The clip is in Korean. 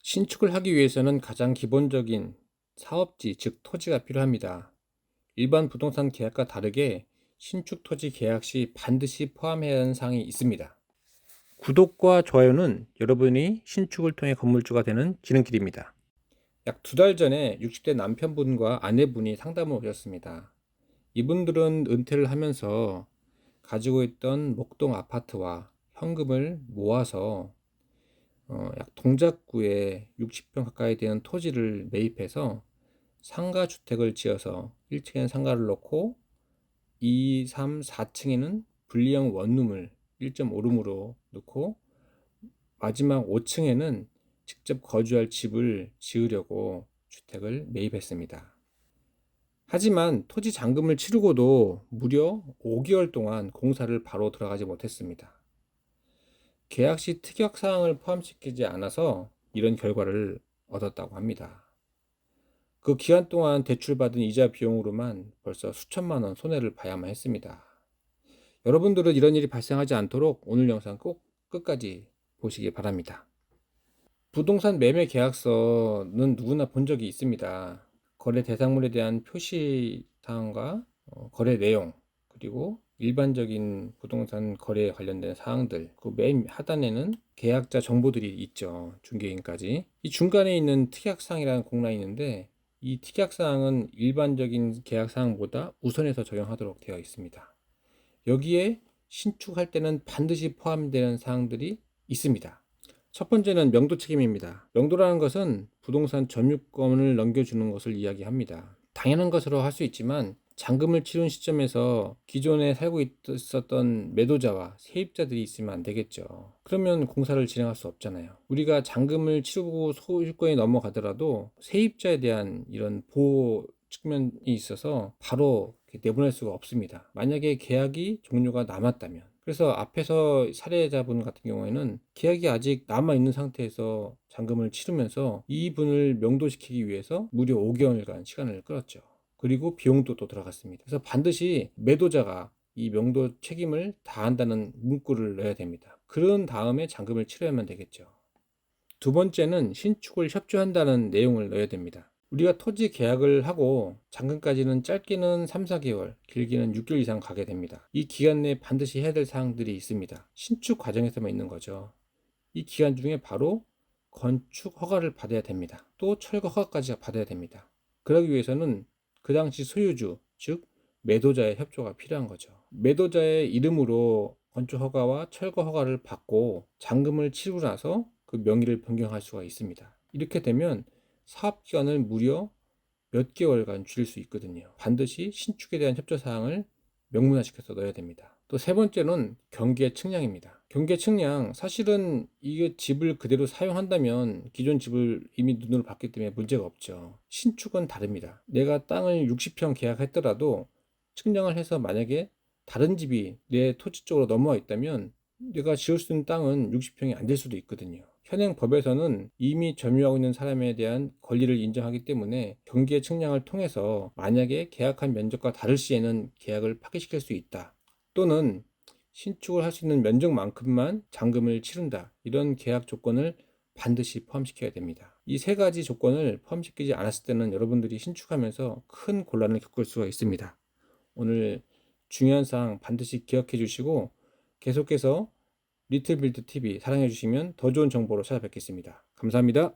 신축을 하기 위해서는 가장 기본적인 사업지, 즉 토지가 필요합니다. 일반 부동산 계약과 다르게 신축 토지 계약 시 반드시 포함해야 하는 사항이 있습니다. 구독과 좋아요는 여러분이 신축을 통해 건물주가 되는 지름길입니다. 약 2달 전에 60대 남편분과 아내분이 상담을 오셨습니다. 이분들은 은퇴를 하면서 가지고 있던 목동 아파트와 현금을 모아서 약 동작구에 60평 가까이 되는 토지를 매입해서 상가주택을 지어서 1층에는 상가를 넣고 2, 3, 4층에는 분리형 원룸을 1.5룸으로 넣고 마지막 5층에는 직접 거주할 집을 지으려고 주택을 매입했습니다. 하지만 토지 잔금을 치르고도 무려 5개월 동안 공사를 바로 들어가지 못했습니다. 계약 시 특약사항을 포함시키지 않아서 이런 결과를 얻었다고 합니다. 그 기간 동안 대출받은 이자 비용으로만 벌써 수천만 원 손해를 봐야만 했습니다. 여러분들은 이런 일이 발생하지 않도록 오늘 영상 꼭 끝까지 보시기 바랍니다. 부동산 매매 계약서는 누구나 본 적이 있습니다. 거래 대상물에 대한 표시사항과 거래 내용, 그리고 일반적인 부동산 거래에 관련된 사항들, 그 맨 하단에는 계약자 정보들이 있죠. 중개인까지. 이 중간에 있는 특약사항이라는 공란이 있는데 이 특약사항은 일반적인 계약사항보다 우선해서 적용하도록 되어 있습니다. 여기에 신축할 때는 반드시 포함되는 사항들이 있습니다. 첫 번째는 명도 책임입니다. 명도라는 것은 부동산 점유권을 넘겨주는 것을 이야기합니다. 당연한 것으로 할 수 있지만 잔금을 치른 시점에서 기존에 살고 있었던 매도자와 세입자들이 있으면 안 되겠죠. 그러면 공사를 진행할 수 없잖아요. 우리가 잔금을 치르고 소유권이 넘어가더라도 세입자에 대한 이런 보호 측면이 있어서 바로 내보낼 수가 없습니다. 만약에 계약이 종료가 남았다면. 그래서 앞에서 사례자분 같은 경우에는 계약이 아직 남아있는 상태에서 잔금을 치르면서 이분을 명도시키기 위해서 무려 5개월간 시간을 끌었죠. 그리고 비용도 또 들어갔습니다. 그래서 반드시 매도자가 이 명도 책임을 다한다는 문구를 넣어야 됩니다. 그런 다음에 잔금을 치러야만 되겠죠. 두 번째는 신축을 협조한다는 내용을 넣어야 됩니다. 우리가 토지 계약을 하고 잔금까지는 짧게는 3, 4개월, 길게는 6개월 이상 가게 됩니다. 이 기간 내에 반드시 해야 될 사항들이 있습니다. 신축 과정에서만 있는 거죠. 이 기간 중에 바로 건축 허가를 받아야 됩니다. 또 철거 허가까지 받아야 됩니다. 그러기 위해서는 그 당시 소유주, 즉 매도자의 협조가 필요한 거죠. 매도자의 이름으로 건축 허가와 철거 허가를 받고 잔금을 치르고 나서 그 명의를 변경할 수가 있습니다. 이렇게 되면 사업 기간을 무려 몇 개월간 줄일 수 있거든요. 반드시 신축에 대한 협조 사항을 명문화시켜서 넣어야 됩니다. 또 세 번째는 경계 측량입니다. 경계 측량, 사실은 이게 집을 그대로 사용한다면 기존 집을 이미 눈으로 봤기 때문에 문제가 없죠. 신축은 다릅니다. 내가 땅을 60평 계약했더라도 측량을 해서 만약에 다른 집이 내 토지 쪽으로 넘어와 있다면 내가 지을 수 있는 땅은 60평이 안 될 수도 있거든요. 현행 법에서는 이미 점유하고 있는 사람에 대한 권리를 인정하기 때문에 경계 측량을 통해서 만약에 계약한 면적과 다를 시에는 계약을 파기시킬 수 있다. 또는 신축을 할 수 있는 면적만큼만 잔금을 치른다. 이런 계약 조건을 반드시 포함시켜야 됩니다. 이 세 가지 조건을 포함시키지 않았을 때는 여러분들이 신축하면서 큰 곤란을 겪을 수가 있습니다. 오늘 중요한 사항 반드시 기억해 주시고 계속해서 리틀빌드 TV 사랑해 주시면 더 좋은 정보로 찾아뵙겠습니다. 감사합니다.